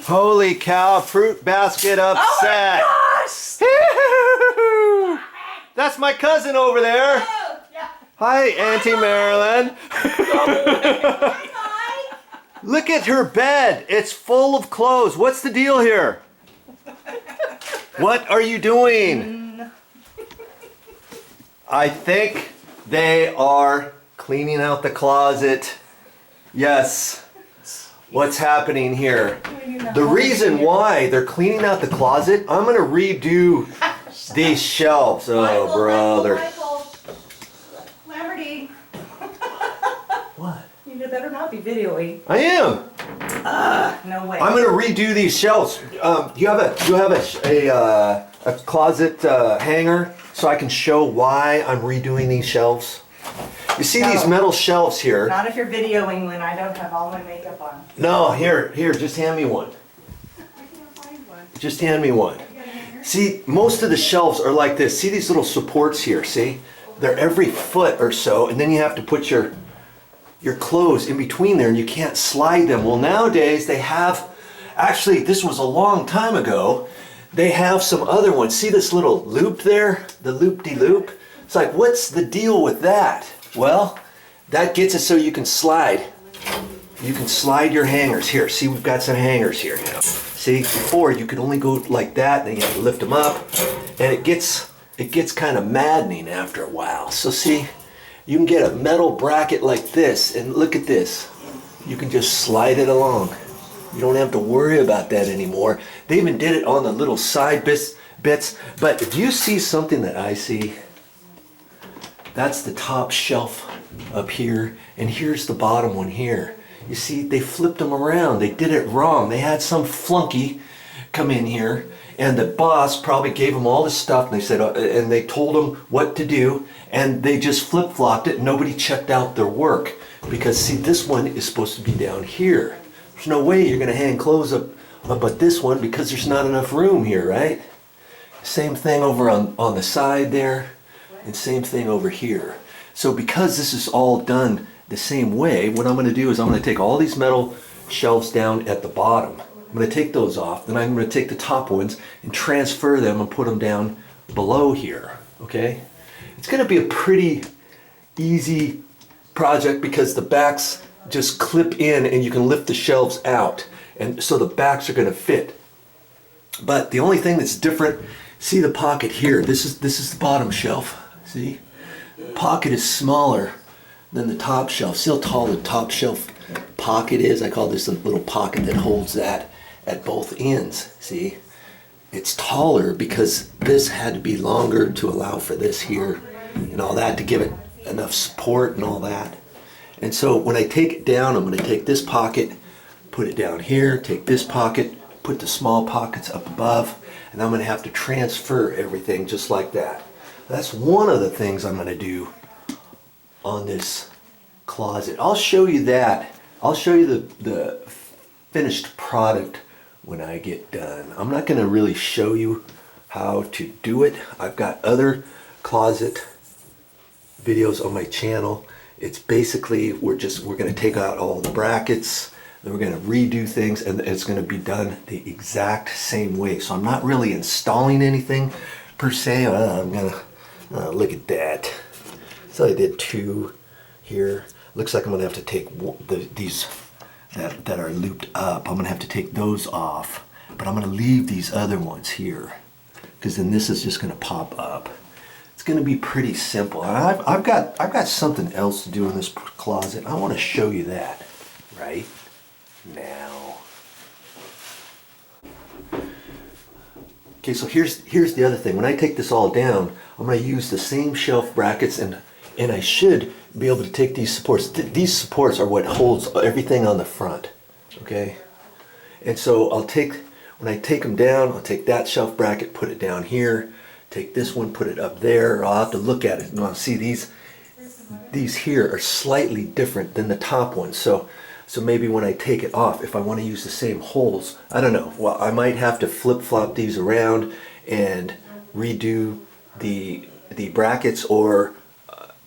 Holy cow, fruit basket upset. Oh my gosh! That's my cousin over there. Oh, yeah. Hi, Auntie Marilyn. Look at her bed. It's full of clothes. What's the deal here? What are you doing? I think they are cleaning out the closet. Yes. What's happening here? The reason why they're cleaning out the closet, I'm going to redo these shelves. Oh, brother. Lamberty. What? You better not be videoing. I am. No way. I'm going to redo these shelves. You have a closet hanger so I can show why I'm redoing these shelves? You see these metal shelves here? Not if you're videoing when I don't have all my makeup on. No, here, just hand me one. I can't find one. Just hand me one. See, most of the shelves are like this. See these little supports here, see? They're every foot or so, and then you have to put your clothes in between there, and you can't slide them. Well, nowadays they have, actually, this was a long time ago, they have some other ones. See this little loop there? The loop-de-loop? It's like, what's the deal with that? Well, that gets it so you can slide. You can slide your hangers. Here, see, we've got some hangers here now. See, before you could only go like that, then you have to lift them up, and it gets kind of maddening after a while. So see, you can get a metal bracket like this, and look at this. You can just slide it along. You don't have to worry about that anymore. They even did it on the little side bits. But if you see something that I see, that's the top shelf up here, and here's the bottom one here. You see, they flipped them around. They did it wrong. They had some flunky come in here, and the boss probably gave them all this stuff, and they said, and they told them what to do, and they just flip-flopped it, and nobody checked out their work. Because see, this one is supposed to be down here. There's no way you're gonna hang clothes up at this one because there's not enough room here, right? Same thing over on the side there, and same thing over here. So because this is all done the same way, what I'm gonna do is I'm gonna take all these metal shelves down at the bottom. I'm gonna take those off, then I'm gonna take the top ones and transfer them and put them down below here, okay? It's gonna be a pretty easy project because the backs just clip in and you can lift the shelves out. And so the backs are gonna fit. But the only thing that's different, see the pocket here, this is the bottom shelf, see? The pocket is smaller than the top shelf. See how tall the top shelf pocket is? I call this a little pocket that holds that at both ends, see? It's taller because this had to be longer to allow for this here and all that to give it enough support and all that. And so when I take it down, I'm going to take this pocket, put it down here, take this pocket, put the small pockets up above, and I'm going to have to transfer everything just like that. That's one of the things I'm going to do on this closet. I'll show you that. I'll show you the finished product when I get done. I'm not going to really show you how to do it. I've got other closet videos on my channel. It's basically we're going to take out all the brackets, then we're going to redo things, and it's going to be done the exact same way. So I'm not really installing anything per se. I'm going to look at that. So I did two here. Looks like I'm going to have to take these that are looped up. I'm going to have to take those off, but I'm going to leave these other ones here because then this is just going to pop up. It's going to be pretty simple. I've got something else to do in this closet. I want to show you that right now. Okay, so here's the other thing. When I take this all down, I'm going to use the same shelf brackets, and I should be able to take these supports. These supports are what holds everything on the front, okay? And so when I take them down, I'll take that shelf bracket, put it down here, take this one, put it up there. I'll have to look at it and I'll see these here are slightly different than the top ones. So maybe when I take it off, if I want to use the same holes, I don't know. Well, I might have to flip-flop these around and redo the brackets or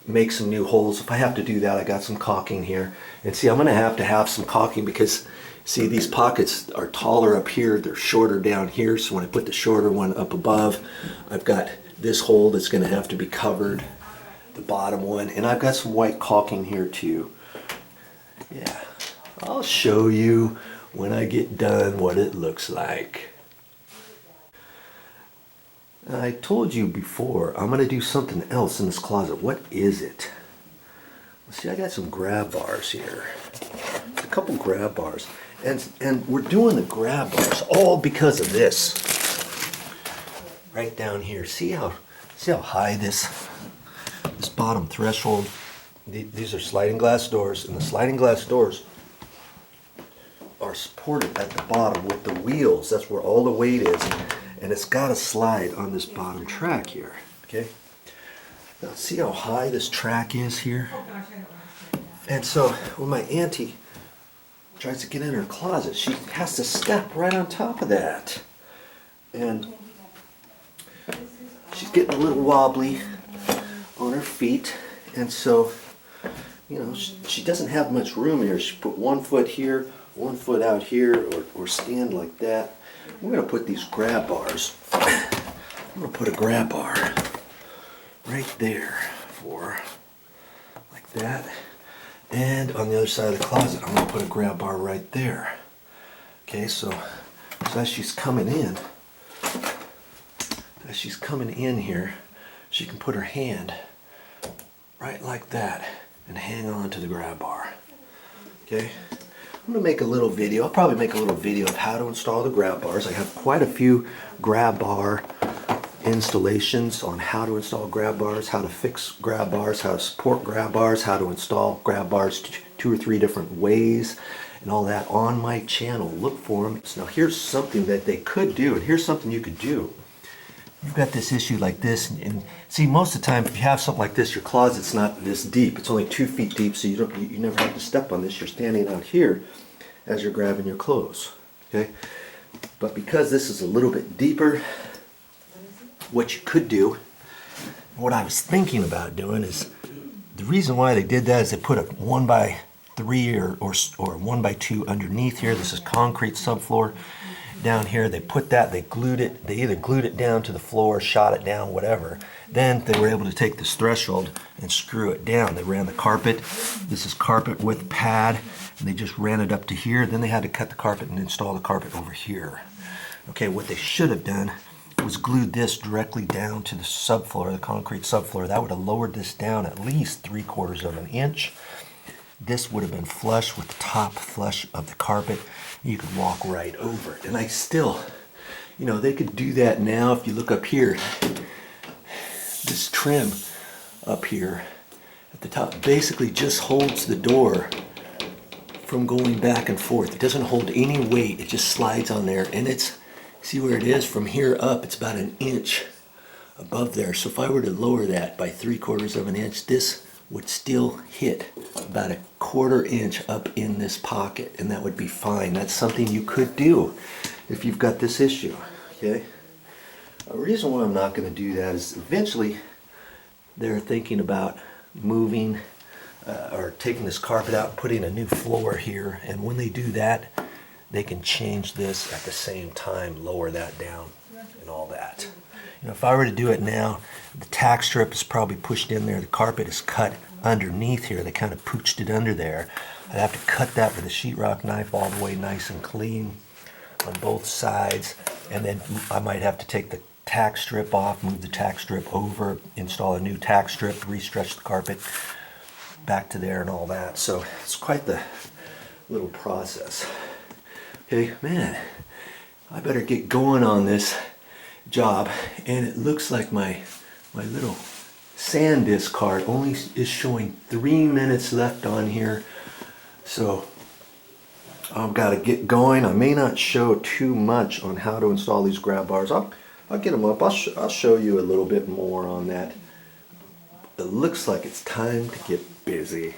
make some new holes. If I have to do that, I got some caulking here. And see, I'm going to have some caulking because See, these pockets are taller up here, they're shorter down here, so when I put the shorter one up above, I've got this hole that's going to have to be covered, the bottom one, and I've got some white caulking here too. Yeah, I'll show you when I get done what it looks like. I told you before, I'm going to do something else in this closet. What is it? See, I got some grab bars here. A couple grab bars. And we're doing the grab bars all because of this. Right down here. See how high this bottom threshold. These are sliding glass doors, and the sliding glass doors are supported at the bottom with the wheels. That's where all the weight is. And it's got to slide on this bottom track here. Okay? Now see how high this track is here? And so when my auntie tries to get in her closet, she has to step right on top of that. And she's getting a little wobbly on her feet. And so, you know, she doesn't have much room here. She put 1 foot here, 1 foot out here, or stand like that. We're going to put these grab bars. I'm going to put a grab bar right there for like that. And on the other side of the closet, I'm going to put a grab bar right there. Okay, so as she's coming in, here, she can put her hand right like that and hang on to the grab bar. Okay, I'm going to make a little video. I'll probably make a little video of how to install the grab bars. I have quite a few grab bar installations on how to install grab bars, how to fix grab bars, how to support grab bars, how to install grab bars 2 or 3 different ways, and all that on my channel. Look for them. So now here's something that they could do, and here's something you could do. You've got this issue like this, and see, most of the time if you have something like this, your closet's not this deep. It's only 2 feet deep, so you never have to step on this. You're standing out here as you're grabbing your clothes. Okay, but because this is a little bit deeper, what you could do, what I was thinking about doing is, the reason why they did that is they put a 1x3 or 1x2 underneath here. This is concrete subfloor. Down here they put that, they either glued it down to the floor, shot it down, whatever. Then they were able to take this threshold and screw it down. They ran the carpet. This is carpet with pad, and they just ran it up to here. Then they had to cut the carpet and install the carpet over here. Okay, what they should have done was glued this directly down to the subfloor, the concrete subfloor. That would have lowered this down at least 3/4 of an inch. This would have been flush with the top flush of the carpet. You could walk right over it. And I still, you know, they could do that now. If you look up here, this trim up here at the top basically just holds the door from going back and forth. It doesn't hold any weight. It just slides on there, and it's, see where it is? From here up, it's about an inch above there. So if I were to lower that by 3/4 of an inch, this would still hit about a 1/4 inch up in this pocket, and that would be fine. That's something you could do if you've got this issue. Okay. A reason why I'm not going to do that is eventually they're thinking about moving or taking this carpet out and putting a new floor here, and when they do that, they can change this at the same time, lower that down and all that. You know, if I were to do it now, the tack strip is probably pushed in there. The carpet is cut underneath here. They kind of pooched it under there. I'd have to cut that with a sheetrock knife all the way nice and clean on both sides. And then I might have to take the tack strip off, move the tack strip over, install a new tack strip, re-stretch the carpet back to there and all that. So it's quite the little process. Okay, man, I better get going on this job. And it looks like my little SanDisk card only is showing 3 minutes left on here. So I've got to get going. I may not show too much on how to install these grab bars. I'll get them up. I'll show you a little bit more on that. It looks like it's time to get busy.